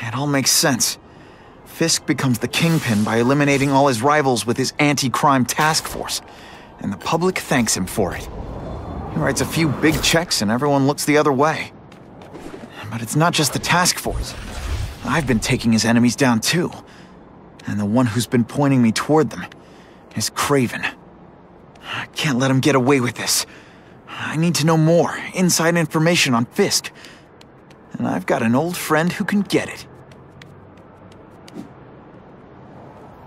It all makes sense. Fisk becomes the kingpin by eliminating all his rivals with his anti-crime task force, and the public thanks him for it. He writes a few big checks and everyone looks the other way. But it's not just the task force. I've been taking his enemies down too. And the one who's been pointing me toward them is Kraven. I can't let him get away with this. I need to know more, inside information on Fisk. And I've got an old friend who can get it.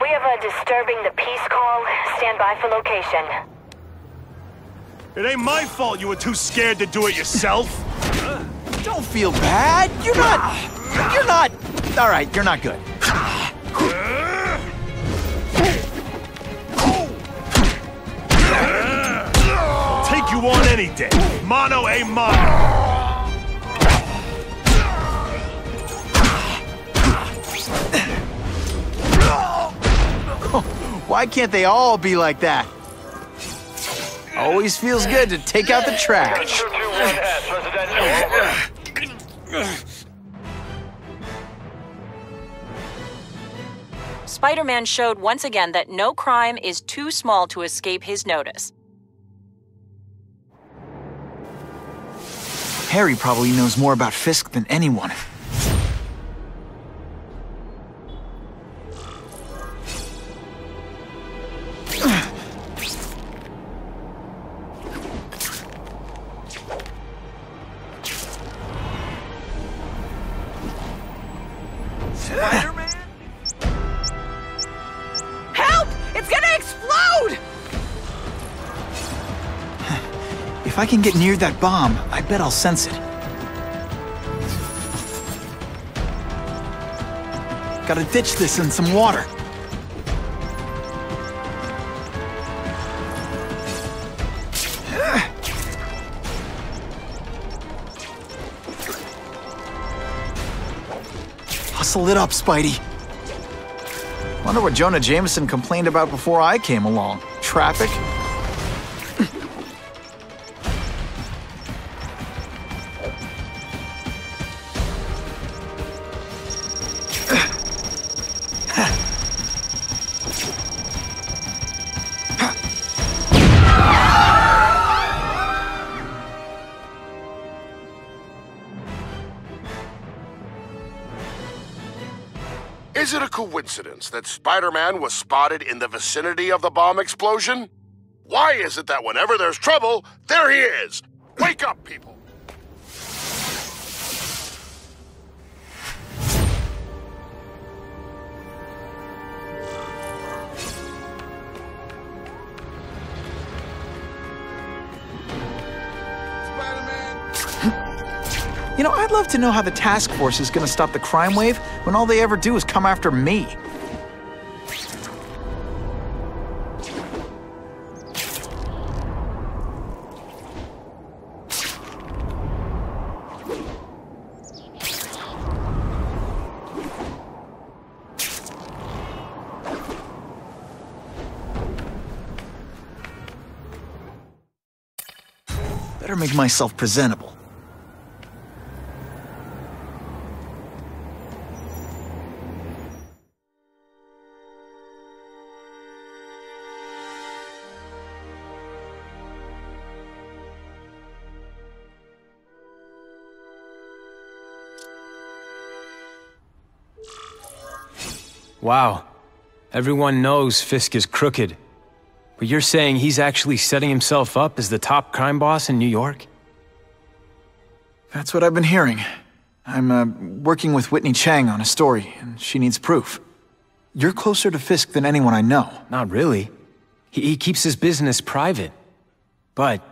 We have a disturbing the peace call. Stand by for location. It ain't my fault you were too scared to do it yourself. Don't feel bad. You're not... All right, you're not good. Take you on any day. Mono a mono. Why can't they all be like that? Always feels good to take out the trash. Spider-Man showed once again that no crime is too small to escape his notice. Harry probably knows more about Fisk than anyone. Spider-Man? Help! It's gonna explode! If I can get near that bomb, I bet I'll sense it. Gotta ditch this in some water. Hustle it up, Spidey. Wonder what Jonah Jameson complained about before I came along. Traffic? Is it a coincidence that Spider-Man was spotted in the vicinity of the bomb explosion? Why is it that whenever there's trouble, there he is? Wake up, people! You know, I'd love to know how the task force is gonna stop the crime wave when all they ever do is come after me. Better make myself presentable. Wow. Everyone knows Fisk is crooked. But you're saying he's actually setting himself up as the top crime boss in New York? That's what I've been hearing. I'm working with Whitney Chang on a story, and she needs proof. You're closer to Fisk than anyone I know. Not really. He keeps his business private. But,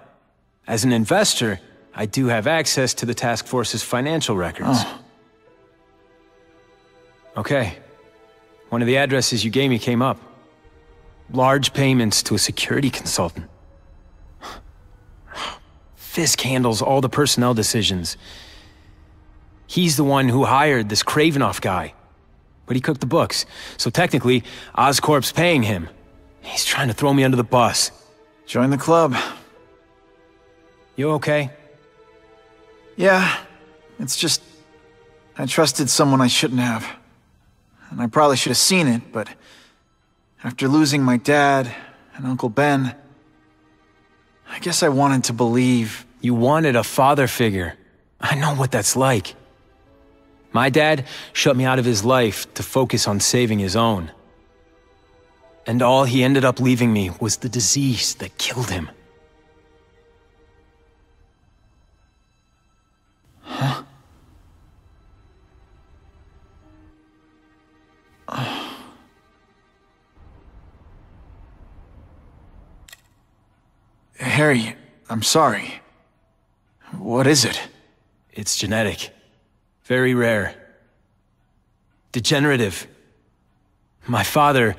as an investor, I do have access to the task force's financial records. Oh. Okay. One of the addresses you gave me came up. Large payments to a security consultant. Fisk handles all the personnel decisions. He's the one who hired this Kravinoff guy. But he cooked the books, so technically, Oscorp's paying him. He's trying to throw me under the bus. Join the club. You okay? Yeah, it's just... I trusted someone I shouldn't have. And I probably should have seen it, but after losing my dad and Uncle Ben, I guess I wanted to believe. You wanted a father figure. I know what that's like. My dad shut me out of his life to focus on saving his own. And all he ended up leaving me was the disease that killed him. Huh? Harry, I'm sorry. What is it? It's genetic. Very rare. Degenerative. My father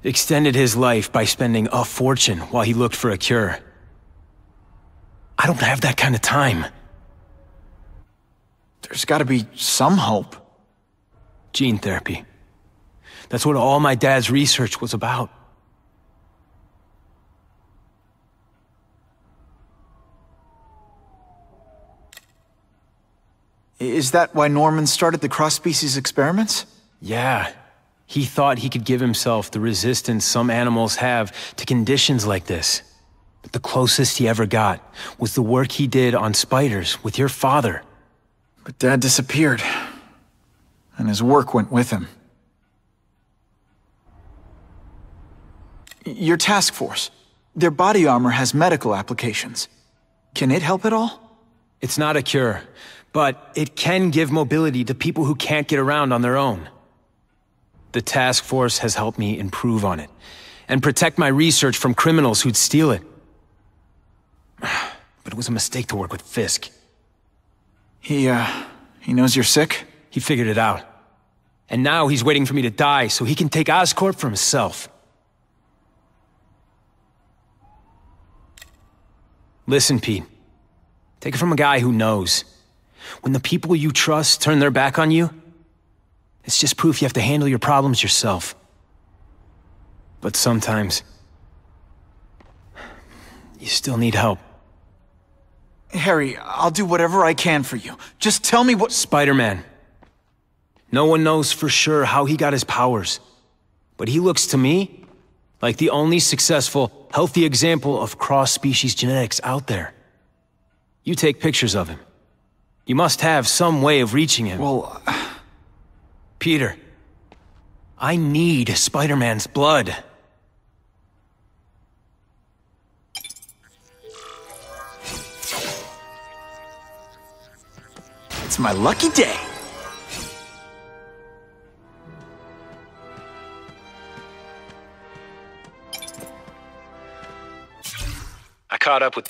extended his life by spending a fortune while he looked for a cure. I don't have that kind of time. There's gotta be some hope. Gene therapy. That's what all my dad's research was about. Is that why Norman started the cross-species experiments? Yeah. He thought he could give himself the resistance some animals have to conditions like this. But the closest he ever got was the work he did on spiders with your father. But Dad disappeared, and his work went with him. Your task force, their body armor has medical applications. Can it help at all? It's not a cure, but it can give mobility to people who can't get around on their own. The task force has helped me improve on it, and protect my research from criminals who'd steal it. But it was a mistake to work with Fisk. He knows you're sick? He figured it out. And now he's waiting for me to die so he can take Oscorp for himself. Listen, Pete. Take it from a guy who knows. When the people you trust turn their back on you, it's just proof you have to handle your problems yourself. But sometimes, you still need help. Harry, I'll do whatever I can for you. Just tell me what— Spider-Man. No one knows for sure how he got his powers. But he looks to me like the only successful, healthy example of cross-species genetics out there. You take pictures of him. You must have some way of reaching him. Well, Peter, I need Spider-Man's blood. it's my lucky day. I caught up with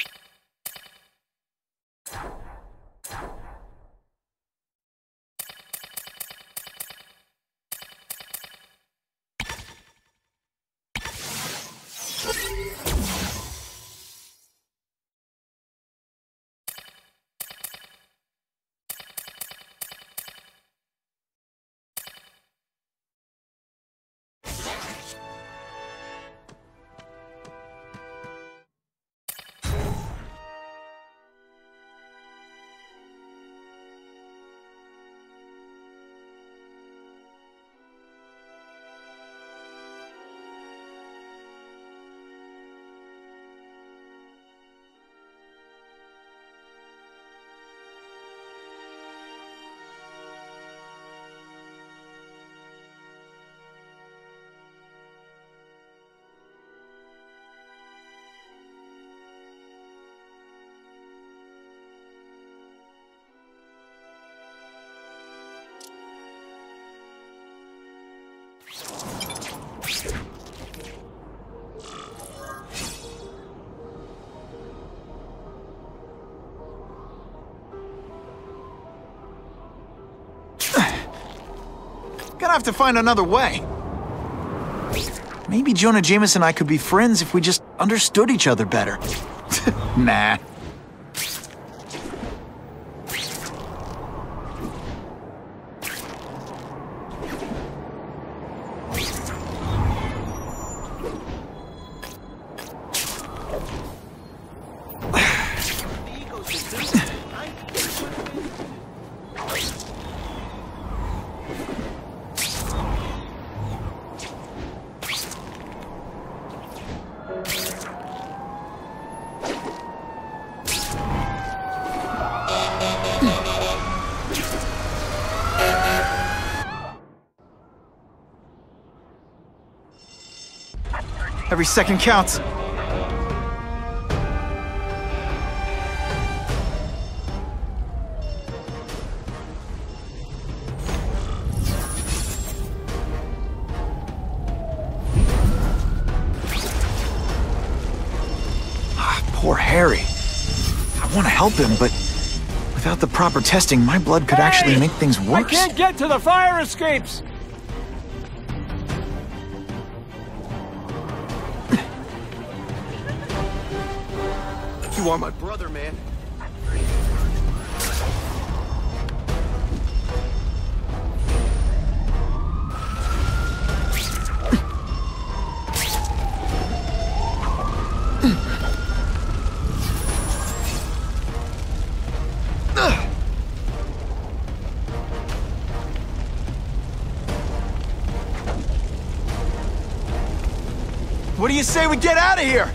Gonna have to find another way. Maybe Jonah Jameson and I could be friends if we just understood each other better. Nah. Every second counts. Poor Harry. I want to help him, but without the proper testing, my blood could actually make things worse. I can't get to the fire escapes! You are my brother, man. What do you say we get out of here?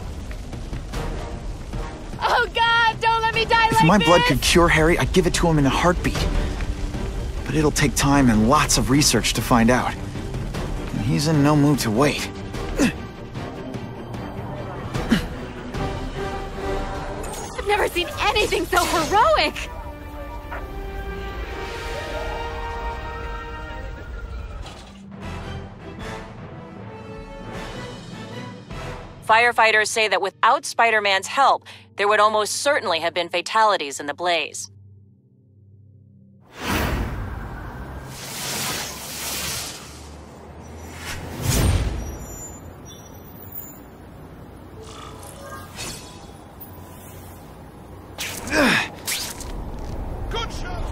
Oh God, don't let me die like this! If my blood could cure Harry, I'd give it to him in a heartbeat. But it'll take time and lots of research to find out. And he's in no mood to wait. I've never seen anything so heroic! Firefighters say that without Spider-Man's help, there would almost certainly have been fatalities in the blaze. Good shot!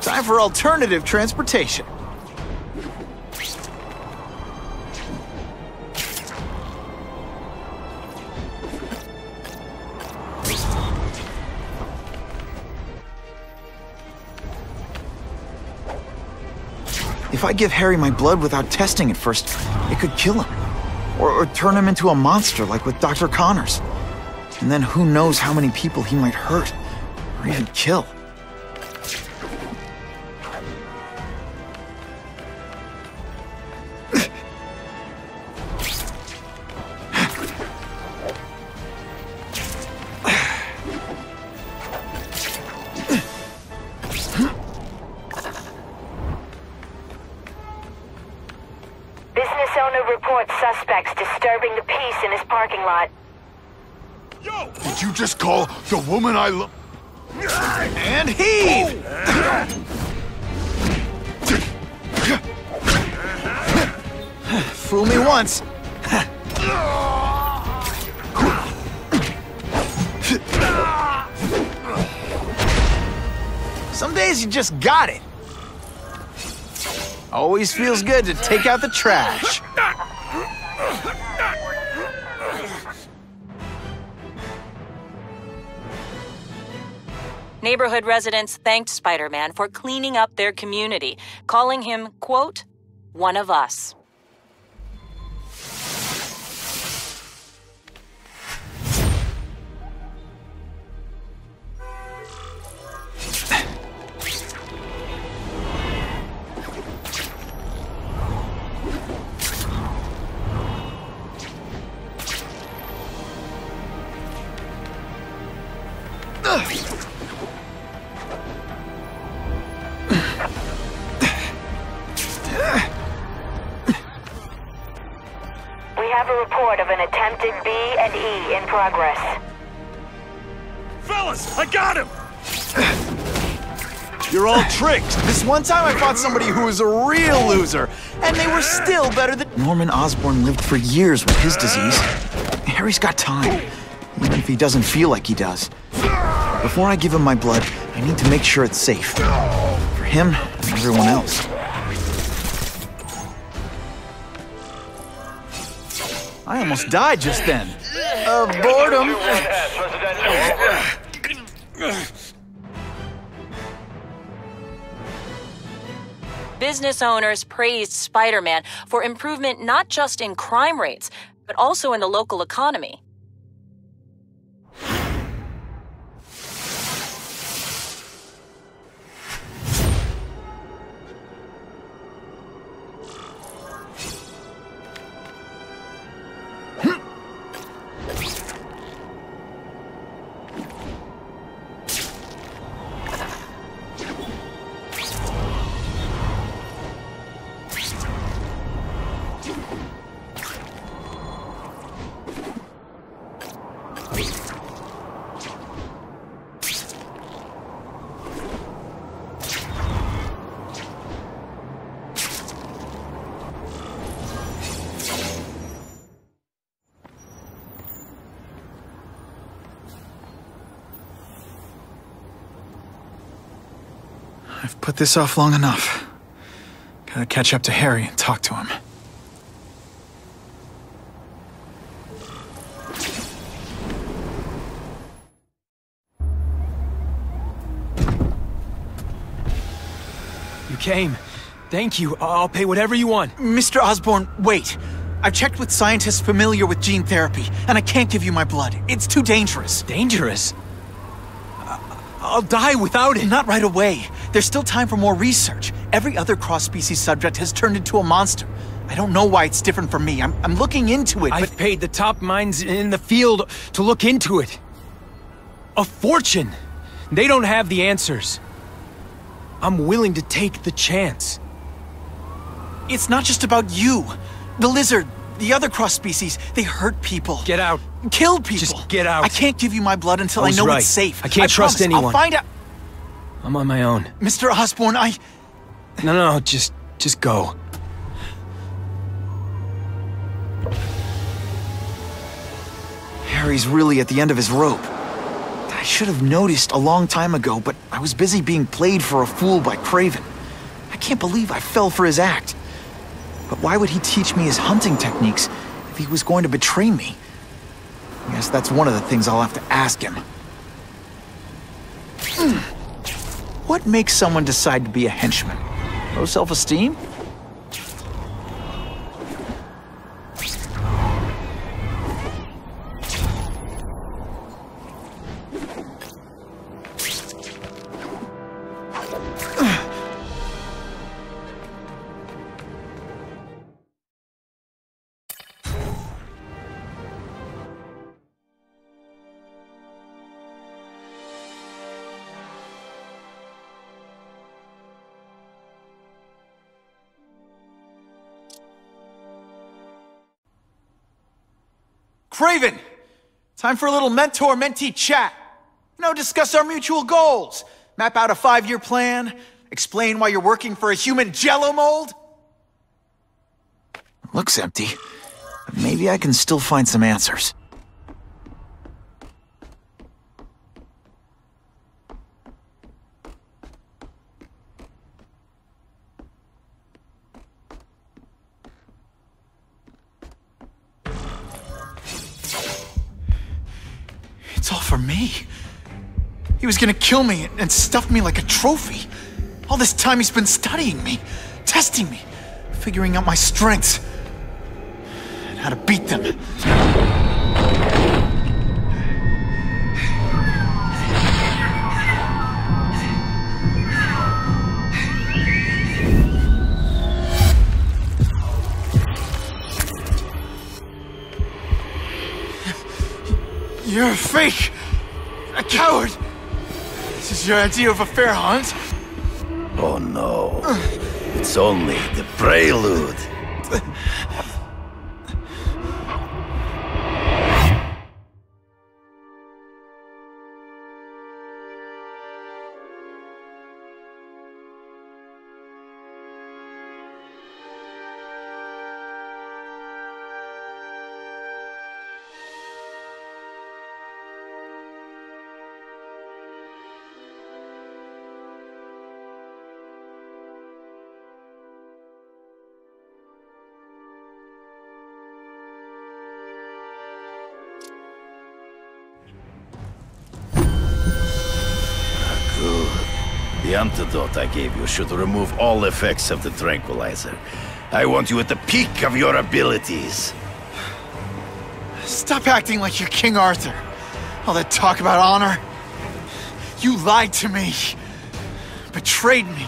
Time for alternative transportation. If I give Harry my blood without testing it first, it could kill him. Or turn him into a monster like with Dr. Connors. And then who knows how many people he might hurt, or even kill. Business owner reports suspects disturbing the peace in his parking lot. Yo! Did you just call the woman I love? And heave! Fool me once. Some days you just got it. Always feels good to take out the trash. Neighborhood residents thanked Spider-Man for cleaning up their community, calling him, quote, one of us. We have a report of an attempted B&E in progress. Fellas, I got him! You're all tricked. This one time I fought somebody who was a real loser, and they were still better than... Norman Osborn lived for years with his disease. Harry's got time, even if he doesn't feel like he does. Before I give him my blood, I need to make sure it's safe. For him and everyone else. I almost died just then. Of boredom. business owners praised Spider-Man for improvement not just in crime rates, but also in the local economy. I've put this off long enough. Gotta catch up to Harry and talk to him. You came. Thank you. I'll pay whatever you want. Mr. Osborn, wait. I've checked with scientists familiar with gene therapy, and I can't give you my blood. It's too dangerous. Dangerous? I'll die without it. Not right away. There's still time for more research. Every other cross-species subject has turned into a monster. I don't know why it's different from me. I'm looking into it, but... I've paid the top minds in the field to look into it. A fortune. They don't have the answers. I'm willing to take the chance. It's not just about you. The lizard, the other cross-species, they hurt people. Get out. Kill people. Just get out. I can't give you my blood until I know right. it's safe. I can't trust promise. anyone. I'll find out. I'm on my own. Mr. Osborn, No, just go. Harry's really at the end of his rope. I should have noticed a long time ago, but I was busy being played for a fool by Kraven. I can't believe I fell for his act. But why would he teach me his hunting techniques if he was going to betray me? I guess that's one of the things I'll have to ask him. What makes someone decide to be a henchman? Low self-esteem? Kraven! Time for a little mentor-mentee chat. Discuss our mutual goals. Map out a 5-year plan. Explain why you're working for a human Jell-O mold. Looks empty. But maybe I can still find some answers. It's all for me. He was gonna kill me and stuff me like a trophy. All this time he's been studying me, testing me, figuring out my strengths, and how to beat them. You're a fake! A coward! This is your idea of a fair hunt? Oh no. It's only the prelude. The antidote I gave you should remove all effects of the tranquilizer. I want you at the peak of your abilities. Stop acting like you're King Arthur. All that talk about honor. You lied to me. Betrayed me.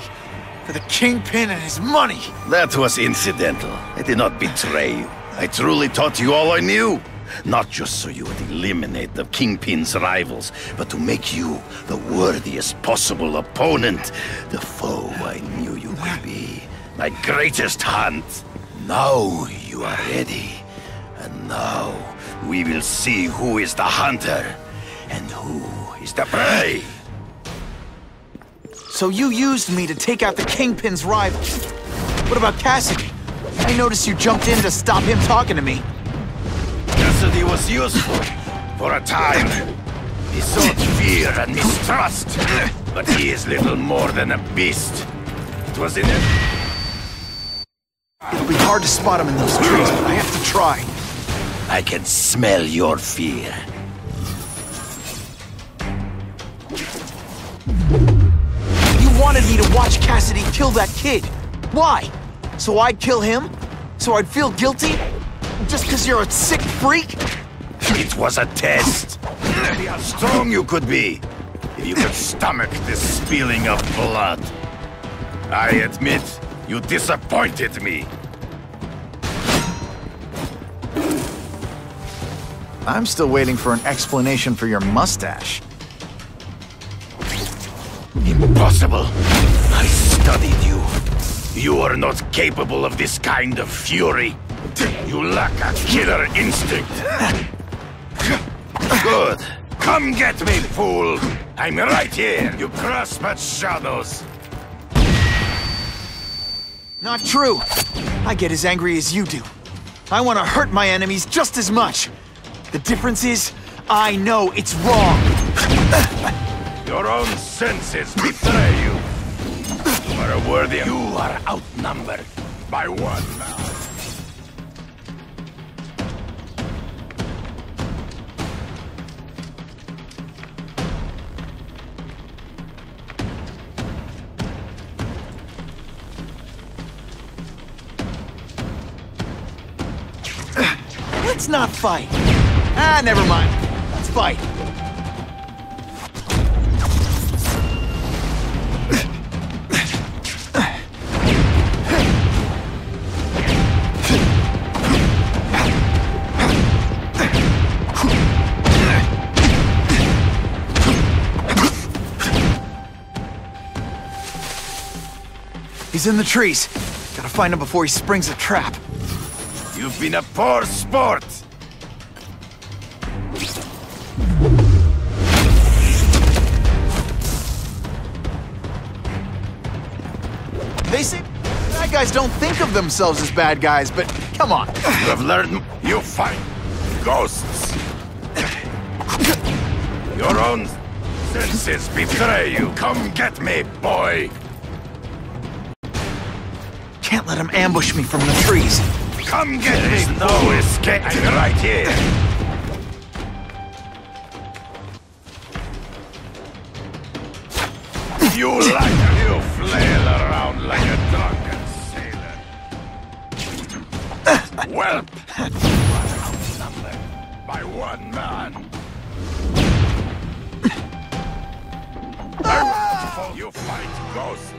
For the Kingpin and his money. That was incidental. I did not betray you. I truly taught you all I knew. Not just so you would eliminate the Kingpin's rivals, but to make you the worthiest possible opponent. The foe I knew you could be. My greatest hunt. Now you are ready. And now we will see who is the hunter and who is the prey. So you used me to take out the Kingpin's rivals. What about Cassidy? I noticed you jumped in to stop him talking to me. Cassidy was useful for a time. He sought fear and mistrust, but he is little more than a beast. It was in it. It'll be hard to spot him in those trees, but I have to try. I can smell your fear. You wanted me to watch Cassidy kill that kid. Why? So I'd kill him? So I'd feel guilty? Just because you're a sick freak? It was a test. See how strong you could be. If you could stomach the spilling of blood. I admit, you disappointed me. I'm still waiting for an explanation for your mustache. Impossible. I studied you. You are not capable of this kind of fury. You lack a killer instinct. Good. Come get me, fool. I'm right here. You grasp at shadows. Not true. I get as angry as you do. I want to hurt my enemies just as much. The difference is, I know it's wrong. Your own senses betray you. You are a worthy... You are outnumbered by one man. Let's not fight. Ah, never mind. Let's fight. He's in the trees. Gotta find him before he springs a trap. You've been a poor sport. They say bad guys don't think of themselves as bad guys, but come on. You have learned... You fight ghosts. Your own senses betray you. Come get me, boy. Can't let him ambush me from the trees. Come get me, no escape. I'm right here. You flail around like a drunken sailor. Well, you are outnumbered by one man. You fight ghosts.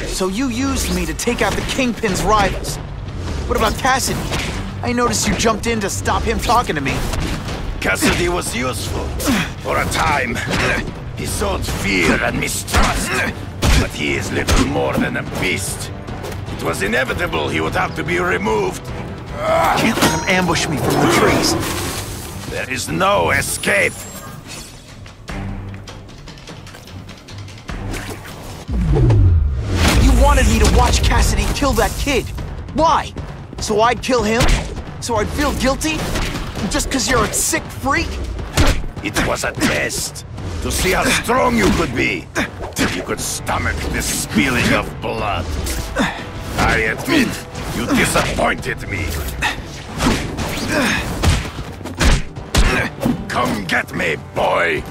So you used me to take out the Kingpin's rivals. What about Cassidy? I noticed you jumped in to stop him talking to me. Cassidy was useful for a time. He sought fear and mistrust, but he is little more than a beast. It was inevitable he would have to be removed. Can't let him ambush me from the trees. There is no escape. You wanted me to watch Cassidy kill that kid. Why? So I'd kill him? So I'd feel guilty? Just because you're a sick freak? It was a test. To see how strong you could be. If you could stomach the spilling of blood. I admit, you disappointed me. Come get me, boy!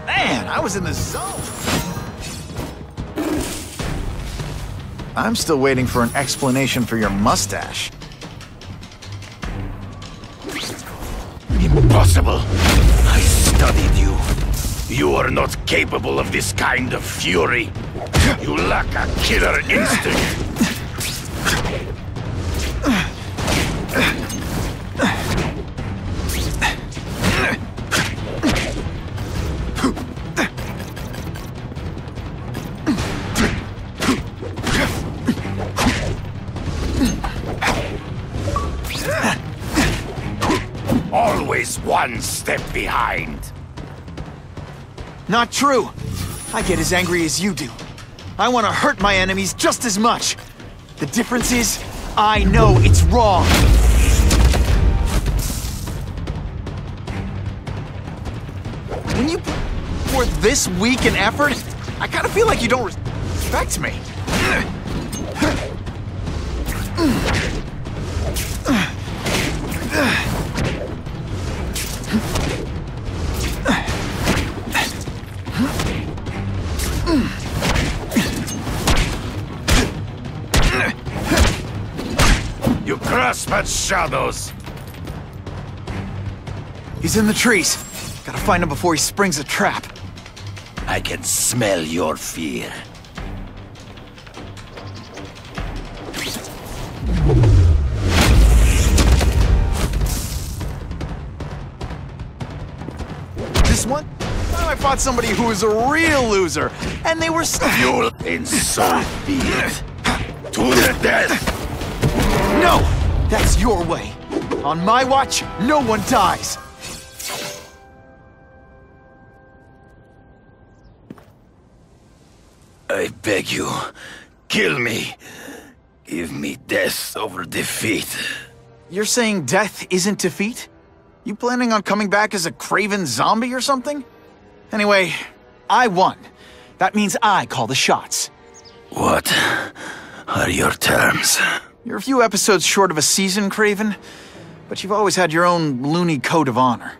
Man, I was in the zone. I'm still waiting for an explanation for your mustache. Impossible. I studied you. You are not capable of this kind of fury. You lack a killer instinct. Always one step behind. Not true. I get as angry as you do. I want to hurt my enemies just as much. The difference is, I know it's wrong. When you put forth this weak an effort, I kind of feel like you don't respect me. You grasp at shadows. He's in the trees. Gotta find him before he springs a trap. I can smell your fear. This one? I fought somebody who was a real loser, and they were You'll and so be it. To the death! No! That's your way. On my watch, no one dies. I beg you, kill me. Give me death over defeat. You're saying death isn't defeat? You planning on coming back as a craven zombie or something? Anyway, I won. That means I call the shots. What are your terms? You're a few episodes short of a season, Craven, but you've always had your own loony code of honor.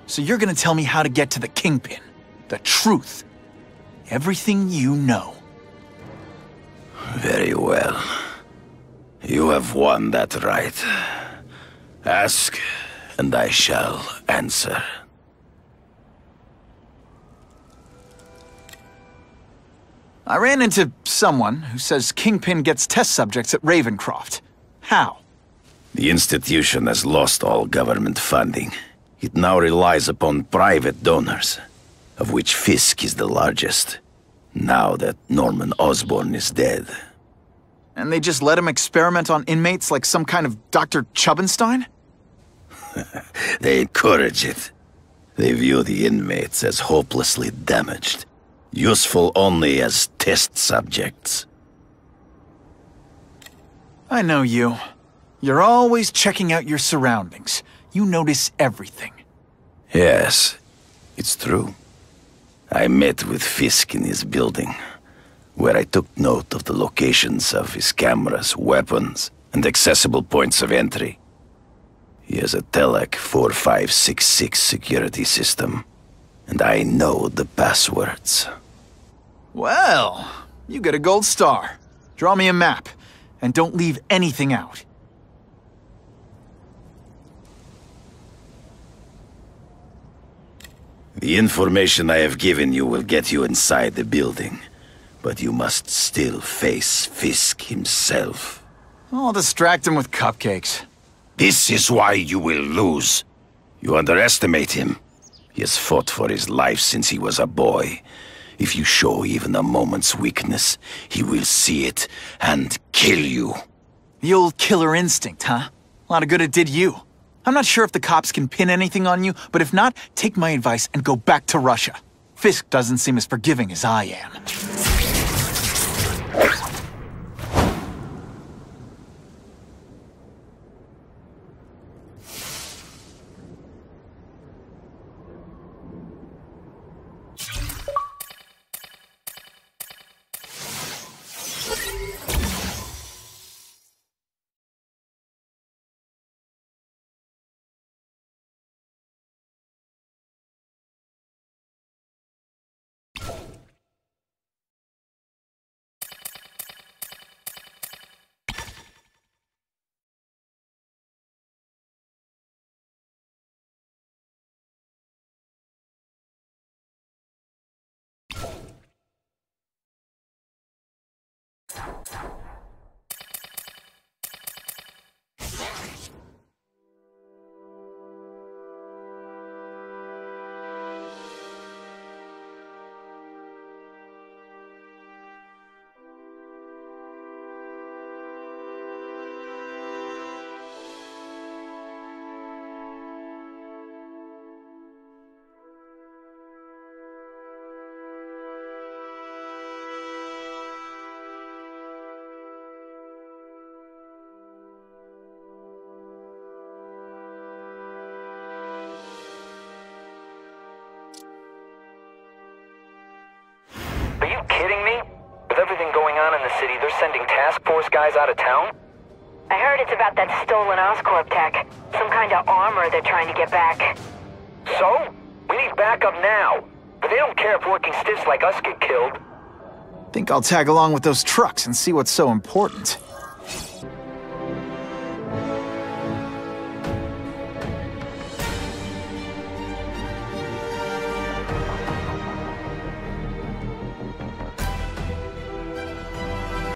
So you're gonna tell me how to get to the Kingpin. The truth. Everything you know. Very well. You have won that right. Ask, and I shall answer. I ran into someone who says Kingpin gets test subjects at Ravencroft. How? The institution has lost all government funding. It now relies upon private donors, of which Fisk is the largest, now that Norman Osborn is dead. And they just let him experiment on inmates like some kind of Dr. Chubbenstein? They encourage it. They view the inmates as hopelessly damaged, useful only as test subjects. I know you. You're always checking out your surroundings. You notice everything. Yes, it's true. I met with Fisk in his building, where I took note of the locations of his cameras, weapons, and accessible points of entry. He has a Telek 4566 security system, and I know the passwords. Well, you get a gold star. Draw me a map, and don't leave anything out. The information I have given you will get you inside the building, but you must still face Fisk himself. I'll distract him with cupcakes. This is why you will lose. You underestimate him. He has fought for his life since he was a boy. If you show even a moment's weakness, he will see it and kill you. The old killer instinct, huh? A lot of good it did you. I'm not sure if the cops can pin anything on you, but if not, take my advice and go back to Russia. Fisk doesn't seem as forgiving as I am. Are you kidding me? With everything going on in the city, they're sending task force guys out of town? I heard it's about that stolen Oscorp tech. Some kind of armor they're trying to get back. So? We need backup now. But they don't care if working stiffs like us get killed. Think I'll tag along with those trucks and see what's so important.